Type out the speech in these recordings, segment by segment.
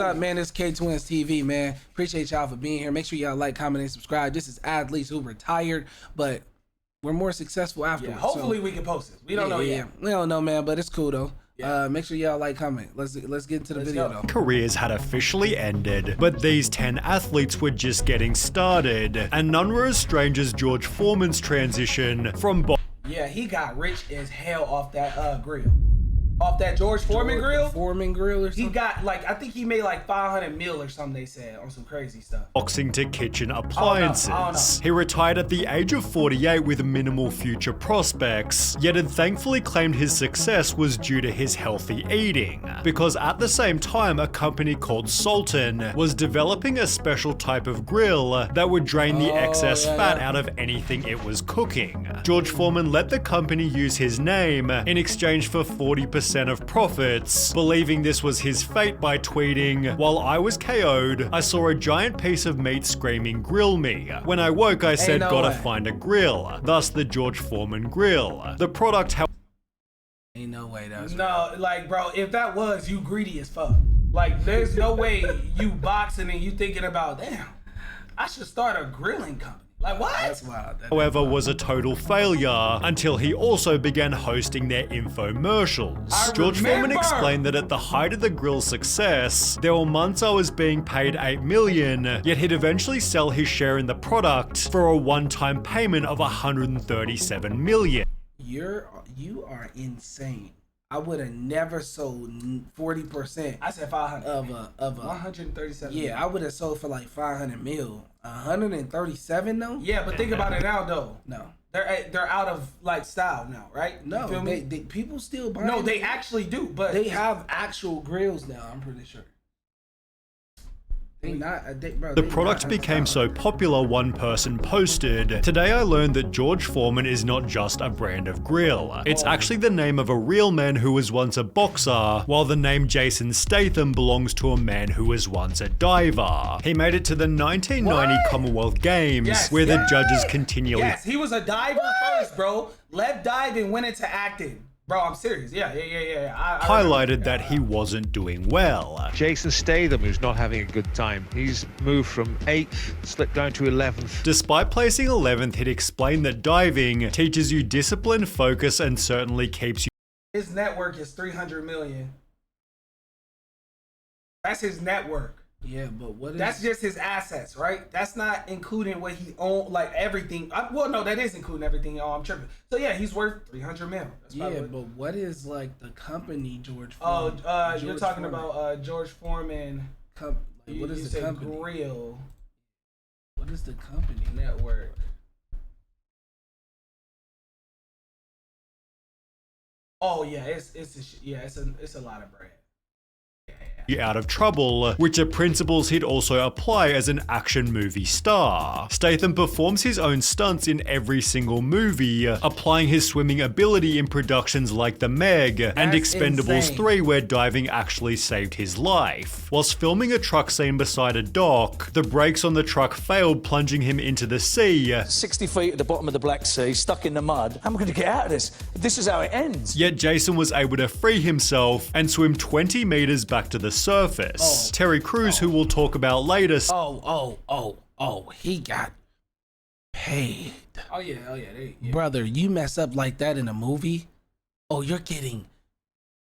up, man? It's K Twins TV, man. Appreciate y'all for being here. Make sure y'all like, comment, and subscribe. This is athletes who retired, but we're more successful afterwards. Yeah, hopefully we can post it. We don't know yet. We don't know, man, but it's cool though. Yeah. Make sure y'all like, comment. Let's get into the video though. Careers had officially ended, but these 10 athletes were just getting started, and none were as strange as George Foreman's transition from Yeah, he got rich as hell off that grill. Off that George Foreman grill? Foreman grill or something? He got I think he made like 500 mil or something, they said, on some crazy stuff. boxing to kitchen appliances. I don't know. He retired at the age of 48 with minimal future prospects, yet had thankfully claimed his success was due to his healthy eating. Because at the same time, a company called Sultan was developing a special type of grill that would drain the excess fat out of anything it was cooking. George Foreman let the company use his name in exchange for 40% of profits, believing this was his fate by tweeting, "While I was KO'd, I saw a giant piece of meat screaming, 'Grill me.' When I woke, I said, gotta find a grill." Thus the George Foreman grill. The product, Ain't no way that was No, like, bro, if that was, you greedy as fuck. Like, there's no way you boxing and you thinking about, damn, I should start a grilling company. Like, what? That's wild. however, was a total failure until he also began hosting their infomercials. George Foreman explained that at the height of the grill's success, there were months I was being paid $8 million, yet he'd eventually sell his share in the product for a one-time payment of $137 million. You are insane. I would have never sold 40%. I said 500 of a 137. Yeah, I would have sold for like 500 mil. 137 though? Yeah, but think about it now though. No. They're out of like style now, right? You No, feel me? they people still buy. No, they actually do, but they have actual grills now. I'm pretty sure. The product became so popular, one person posted, "Today I learned that George Foreman is not just a brand of grill. It's actually the name of a real man who was once a boxer, while the name Jason Statham belongs to a man who was once a diver." He made it to the 1990 Commonwealth Games, where the judges continually... Yes, he was a diver first, bro. Left dive and went into acting. Bro, I'm serious. Yeah. I highlighted that he wasn't doing well. Jason Statham, who's not having a good time. He's moved from 8th, slipped down to 11th. Despite placing 11th, he'd explained that diving teaches you discipline, focus, and certainly keeps you... His network is 300 million. That's his network. Yeah, but what is... That's just his assets, right? That's not including what he owned, like everything. Well, no, that is including everything he owned. I'm tripping. So yeah, he's worth 300 mil. But what is like the company George Foreman? George You're talking about George Foreman. What is the company? Grill. What is the company? Network. Oh yeah, it's a lot of bread. Out of trouble, which are principles he'd also apply as an action movie star. Statham performs his own stunts in every single movie, applying his swimming ability in productions like The Meg and Expendables 3, where diving actually saved his life. Whilst filming a truck scene beside a dock, the brakes on the truck failed, plunging him into the sea. 60 feet at the bottom of the Black Sea, stuck in the mud. How am I going to get out of this? This is how it ends. Yet Jason was able to free himself and swim 20 meters back to the surface. Terry Crews, who we'll talk about later. He got paid. Oh yeah. Brother, you mess up like that in a movie, you're getting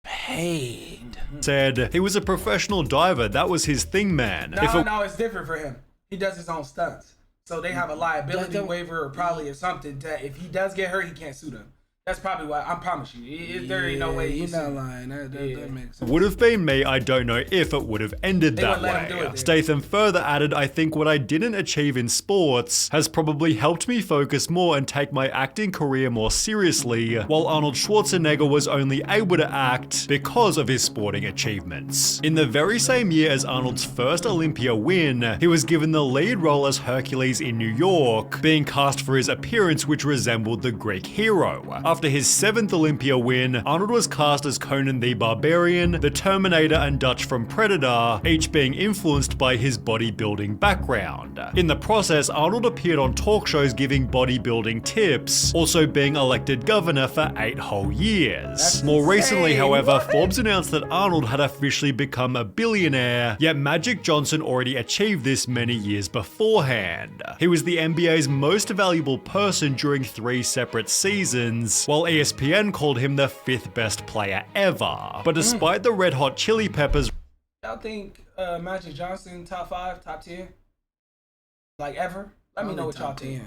paid. Said he was a professional diver. That was his thing, man. No, it's different for him. He does his own stunts. So they have a liability waiver or probably or something that if he does get hurt, he can't sue them. That's probably why. I promise you. There ain't no way. You're not lying. That makes sense. Would have been me. I don't know if it would have ended that way. Statham further added, "I think what I didn't achieve in sports has probably helped me focus more and take my acting career more seriously, while Arnold Schwarzenegger was only able to act because of his sporting achievements." In the very same year as Arnold's first Olympia win, he was given the lead role as Hercules in New York, being cast for his appearance which resembled the Greek hero. After his 7th Olympia win, Arnold was cast as Conan the Barbarian, the Terminator, and Dutch from Predator, each being influenced by his bodybuilding background. In the process, Arnold appeared on talk shows giving bodybuilding tips, also being elected governor for 8 whole years. More recently, however, Forbes announced that Arnold had officially become a billionaire, yet Magic Johnson already achieved this many years beforehand. He was the NBA's most valuable person during 3 separate seasons, while ESPN called him the 5th best player ever. But despite the Red Hot Chili Peppers, Y'all think Magic Johnson top 5, top 10, like ever? Let me know what y'all think.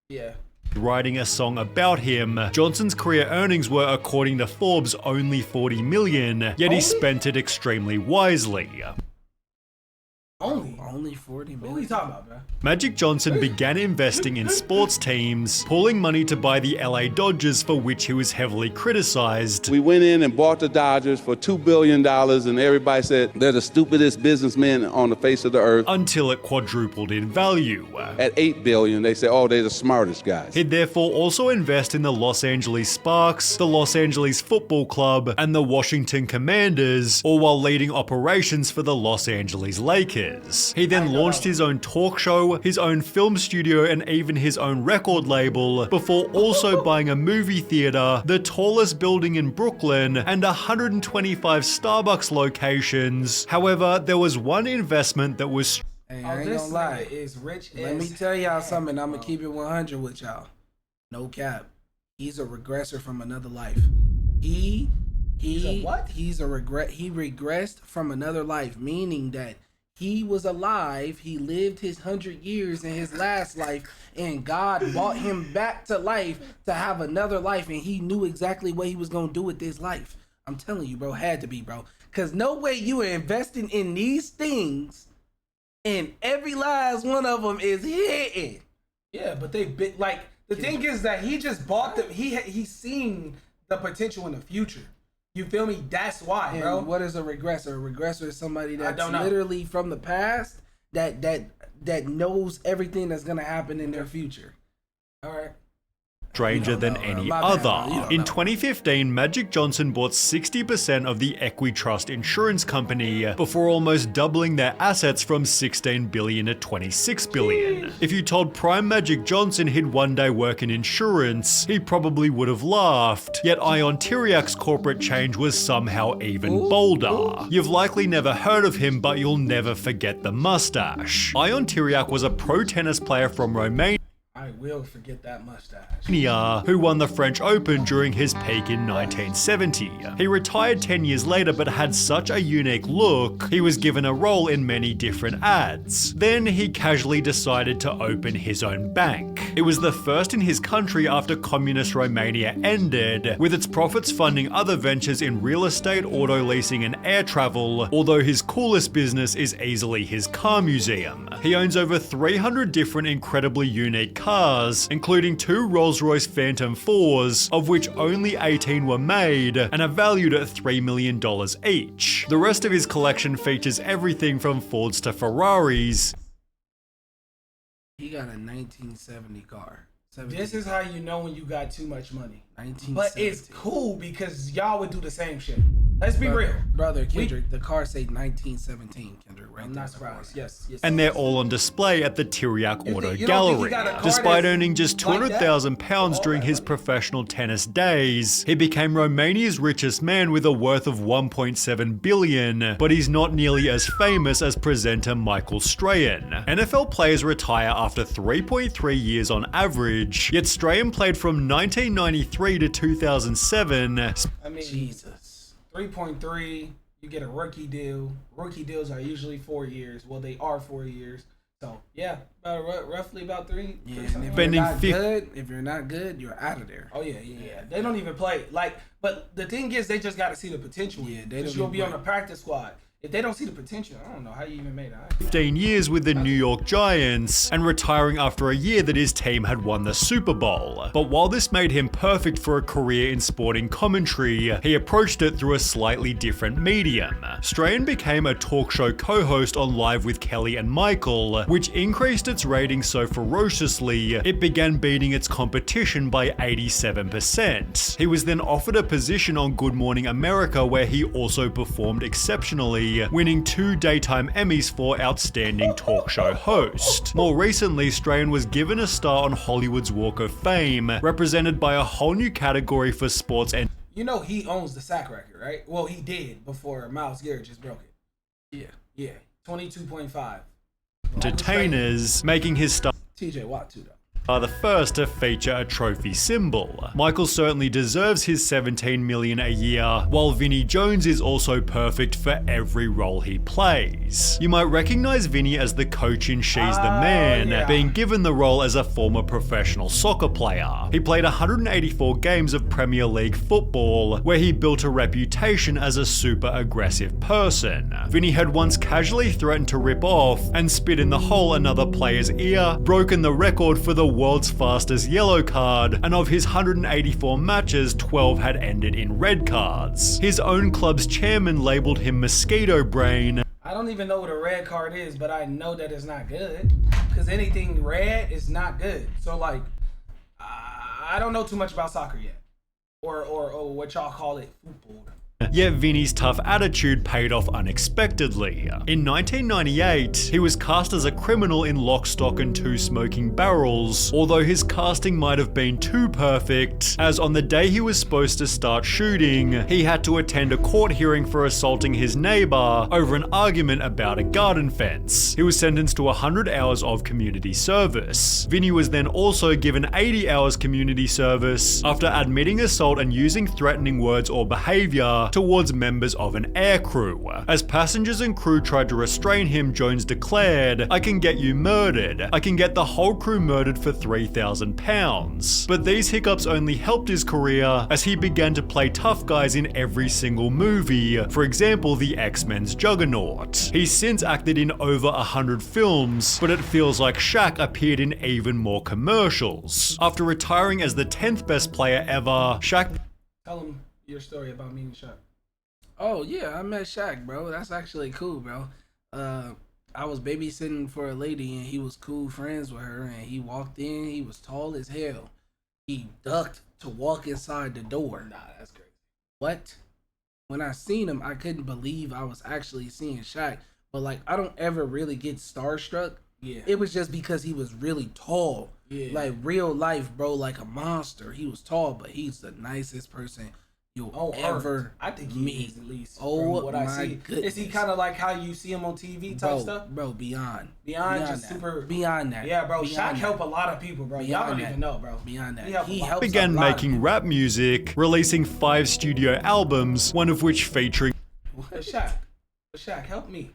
Yeah. writing a song about him, Johnson's career earnings were, according to Forbes, only $40 million, yet he spent it extremely wisely. Only 40 million. What are you talking about, bro? Magic Johnson began investing in sports teams, pooling money to buy the LA Dodgers, for which he was heavily criticized. We went in and bought the Dodgers for $2 billion, and everybody said they're the stupidest businessmen on the face of the earth. Until it quadrupled in value. At $8 billion, they said, oh, they're the smartest guys. He'd therefore also invest in the Los Angeles Sparks, the Los Angeles Football Club, and the Washington Commanders, all while leading operations for the Los Angeles Lakers. He then launched his own talk show, his own film studio, and even his own record label, before also buying a movie theater, the tallest building in Brooklyn, and 125 Starbucks locations. However, there was one investment that was Hey, I ain't gonna lie. Is rich. Let me tell y'all something. I'm gonna keep it 100 with y'all. No cap. He's a regressor from another life. He's a what? He regressed from another life, meaning that he was alive, he lived his 100 years in his last life, and God brought him back to life to have another life, and he knew exactly what he was gonna do with this life. I'm telling you, bro, had to be, bro. Cause no way you are investing in these things and every last one of them is hitting. Yeah, but they bit like the thing is that he just bought them. He's seen the potential in the future. You feel me? That's why, bro. And what is a regressor? A regressor is somebody that's literally from the past that knows everything that's gonna happen in their future. All right. Stranger than any other. In 2015, Magic Johnson bought 60% of the Equitrust insurance company before almost doubling their assets from $16 billion to $26 billion. If you told prime Magic Johnson he'd one day work in insurance, he probably would have laughed. Yet Ion Tiriac's corporate change was somehow even bolder. You've likely never heard of him, but you'll never forget the mustache. Ion Tiriac was a pro tennis player from Romania. I will forget that mustache. Who won the French Open during his peak in 1970. He retired 10 years later but had such a unique look, he was given a role in many different ads. Then he casually decided to open his own bank. It was the first in his country after communist Romania ended, with its profits funding other ventures in real estate, auto leasing, and air travel, although his coolest business is easily his car museum. He owns over 300 different incredibly unique cars, including 2 Rolls-Royce Phantom 4s, of which only 18 were made, and are valued at $3 million each. The rest of his collection features everything from Fords to Ferraris. He got a 1970 car. This is how you know when you got too much money. 1970. But it's cool because y'all would do the same shit. Let's be real. Brother Kendrick, the car say 1917, Kendrick, right? I'm not surprised. Yes. And they're all on display at the Tiriac Auto Gallery. Despite earning just £200,000 during his professional tennis days, he became Romania's richest man with a worth of $1.7 billion, but he's not nearly as famous as presenter Michael Strahan. NFL players retire after 3.3 years on average, yet Strahan played from 1993 to 2007. I mean, Jesus. 3.3, you get a rookie deal. Rookie deals are usually 4 years. Well, they are 4 years. So, yeah, roughly about 3. Yeah, and if you're not good, you're out of there. Oh, yeah. They don't even play. But the thing is, they just got to see the potential. Yeah, you'll be on the practice squad. if they don't see the potential, I don't know how you even made it. 15 years with the New York Giants and retiring after a year that his team had won the Super Bowl. But while this made him perfect for a career in sporting commentary, he approached it through a slightly different medium. Strahan became a talk show co-host on Live with Kelly and Michael, which increased its ratings so ferociously, it began beating its competition by 87%. He was then offered a position on Good Morning America where he also performed exceptionally, winning 2 daytime Emmys for Outstanding Talk Show Host. More recently, Strahan was given a star on Hollywood's Walk of Fame, represented by a whole new category for sports and... You know he owns the sack record, right? Well, he did before Myles Garrett just broke it. Yeah. 22.5. entertainers, making his star... TJ Watt too, though. Are the first to feature a trophy symbol. Michael certainly deserves his $17 million a year, while Vinnie Jones is also perfect for every role he plays. You might recognize Vinnie as the coach in She's the Man, being given the role as a former professional soccer player. He played 184 games of Premier League football, where he built a reputation as a super aggressive person. Vinnie had once casually threatened to rip off and spit in the hole another player's ear, broken the record for the world's fastest yellow card, and of his 184 matches, 12 had ended in red cards. His own club's chairman labeled him Mosquito Brain. I don't even know what a red card is, but I know that it's not good. Because anything red is not good. So, like, I don't know too much about soccer yet. Or what y'all call it, football. Yet Vinny's tough attitude paid off unexpectedly. In 1998, he was cast as a criminal in Lock, Stock and Two Smoking Barrels, although his casting might have been too perfect, as on the day he was supposed to start shooting, he had to attend a court hearing for assaulting his neighbor over an argument about a garden fence. He was sentenced to 100 hours of community service. Vinny was then also given 80 hours community service after admitting assault and using threatening words or behavior towards members of an air crew. As passengers and crew tried to restrain him, Jones declared, "I can get you murdered. I can get the whole crew murdered for £3,000. But these hiccups only helped his career as he began to play tough guys in every single movie, for example, the X-Men's Juggernaut. He's since acted in over 100 films, but it feels like SHAQ appeared in even more commercials. After retiring as the 10th best player ever, SHAQ... Tell him your story about meeting SHAQ. Oh yeah, I met SHAQ, bro. That's actually cool, bro. I was babysitting for a lady and he was cool friends with her, and he walked in, he was tall as hell. He ducked to walk inside the door. Nah, that's crazy. What? When I seen him, I couldn't believe I was actually seeing SHAQ. But like, I don't ever really get starstruck. Yeah. It was just because he was really tall. Yeah. Like real life, bro, like a monster. He was tall, but he's the nicest person you'll ever I think he meet. is, at least. Oh, from what I see. goodness. Is he kind of like how you see him on TV type stuff? Bro, beyond Just that. super. Beyond that. Yeah, bro. Beyond SHAQ that. help a lot of people, bro. Y'all don't even know, bro. Beyond that. He helps began a lot of making people. rap music, releasing 5 studio albums, one of which featuring... SHAQ, help me.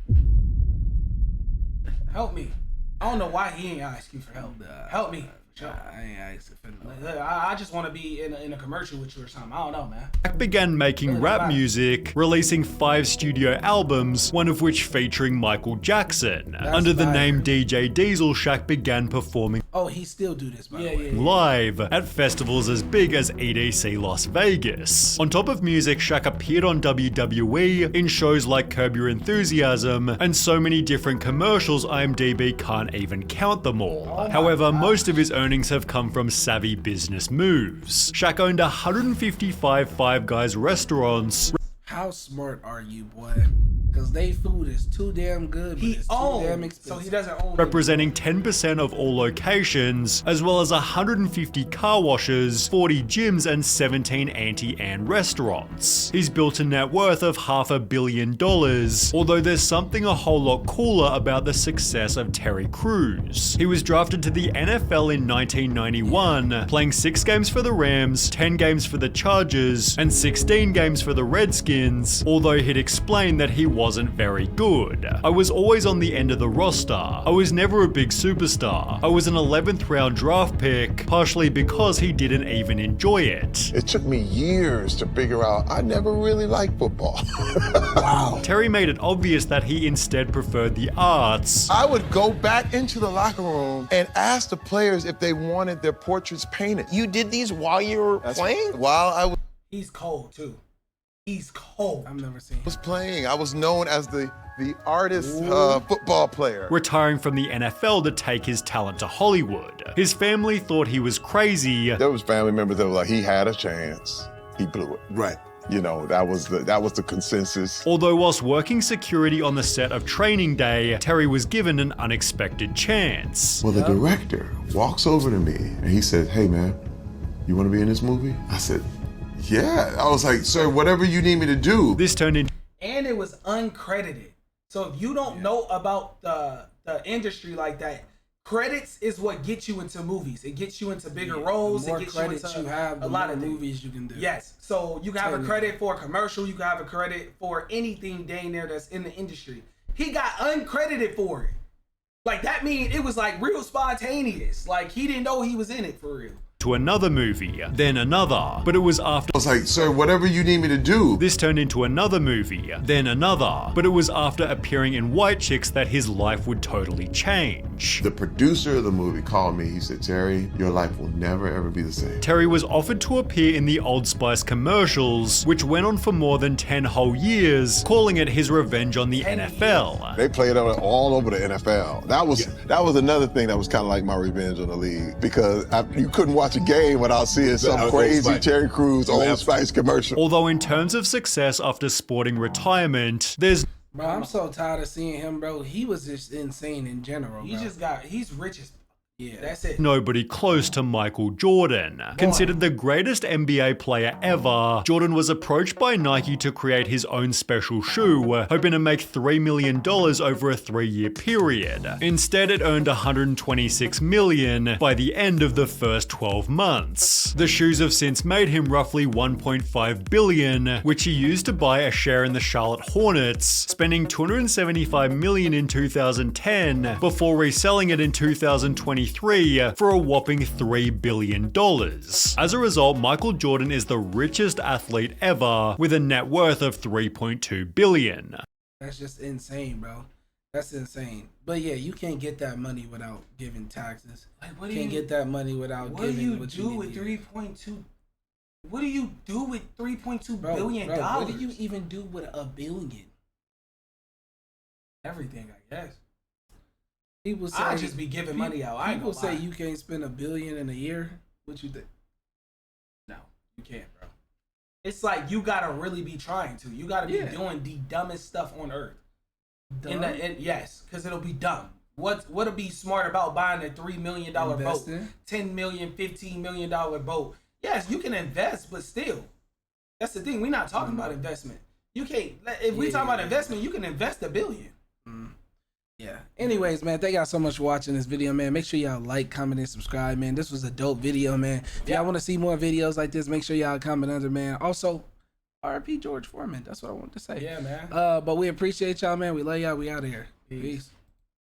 Help me. I don't know why he ain't ask you for help. Help me. I ain't asking for no. I just want to be in a commercial with you or something. I don't know, man. SHAQ began making rap music, releasing 5 studio albums, one of which featuring Michael Jackson. Under the name DJ Diesel, SHAQ began performing Oh, he still do this, by the way. live at festivals as big as EDC Las Vegas. On top of music, SHAQ appeared on WWE, in shows like Curb Your Enthusiasm, and so many different commercials IMDb can't even count them all. However, most of his earnings have come from savvy business moves. SHAQ owned 155 Five Guys restaurants. How smart are you, boy? Because they food is too damn good, but it's too damn expensive. So he doesn't own Representing 10% of all locations, as well as 150 car washes, 40 gyms, and 17 Auntie Anne restaurants. He's built a net worth of $500 million, although there's something a whole lot cooler about the success of Terry Crews. He was drafted to the NFL in 1991, playing 6 games for the Rams, 10 games for the Chargers, and 16 games for the Redskins, although he'd explained that he wasn't wasn't very good. I was always on the end of the roster. I was never a big superstar. I was an 11th round draft pick, partially because he didn't even enjoy it. It took me years to figure out I never really liked football. Wow. Terry made it obvious that he instead preferred the arts. I would go back into the locker room and ask the players if they wanted their portraits painted. You did these while you were playing? While I was... He's cold, too. He's cold. I've never seen him. was playing. I was known as the artist football player. Retiring from the NFL to take his talent to Hollywood. His family thought he was crazy. There was family members that were like, he had a chance. He blew it. Right. You know, that was the consensus. Although whilst working security on the set of Training Day, Terry was given an unexpected chance. Well, the director walks over to me and he said, hey man, you want to be in this movie? I said, yeah. I was like, sir, whatever you need me to do. This turned into... And it was uncredited. So if you don't know about the industry like that, credits is what gets you into movies. It gets you into bigger roles. The more it gets credits you into you have, the a lot more of movies you can do. Yes. So you can have a credit for a commercial. You can have a credit for anything dang there that's in the industry. He got uncredited for it. Like, that means it was like real spontaneous. Like, he didn't know he was in it for real. To another movie, then another, but it was after... I was like, sir, whatever you need me to do. This turned into another movie, then another, but it was after appearing in White Chicks that his life would totally change. The producer of the movie called me. He said, Terry, your life will never ever be the same. Terry was offered to appear in the Old Spice commercials, which went on for more than 10 whole years, calling it his revenge on the NFL. They played it all over the NFL. That was another thing that was kind of like my revenge on the league, because you couldn't watch a game without seeing some crazy Terry Crews Old Spice commercial. Although in terms of success after sporting retirement, there's... Bro, I'm so tired of seeing him, bro. He was just insane in general, bro. He's rich as... Yeah. That's it. Nobody close to Michael Jordan. Considered the greatest NBA player ever, Jordan was approached by Nike to create his own special shoe, hoping to make $3 million over a 3-year period. Instead, it earned $126 million by the end of the first 12 months. The shoes have since made him roughly $1.5 billion, which he used to buy a share in the Charlotte Hornets, spending $275 million in 2010 before reselling it in 2023 for a whopping $3 billion. As a result, Michael Jordan is the richest athlete ever, with a net worth of $3.2 billion. That's just insane, bro. That's insane. But yeah, you can't get that money without giving taxes. Like, get that money without giving what you need. What do you do with $3.2 billion? What do you even do with $1 billion? Everything, I guess. People say I just be giving money out. People say you can't spend $1 billion in a year. What you think? No, you can't, bro. It's like you gotta really be trying to. You gotta be doing the dumbest stuff on earth. Dumb? Yes, because it'll be dumb. What'll be smart about buying a $3 million boat, $10 million, $15 million boat? Yes, you can invest, but still, that's the thing. We're not talking about investment. You can't. If we talk about investment, you can invest $1 billion. Yeah. Anyways, man, thank y'all so much for watching this video, man. Make sure y'all like, comment, and subscribe, man. This was a dope video, man. If y'all want to see more videos like this, make sure y'all comment under, man. Also, RIP George Foreman. That's what I wanted to say. Yeah, man. But we appreciate y'all, man. We love y'all. We out of here. Peace.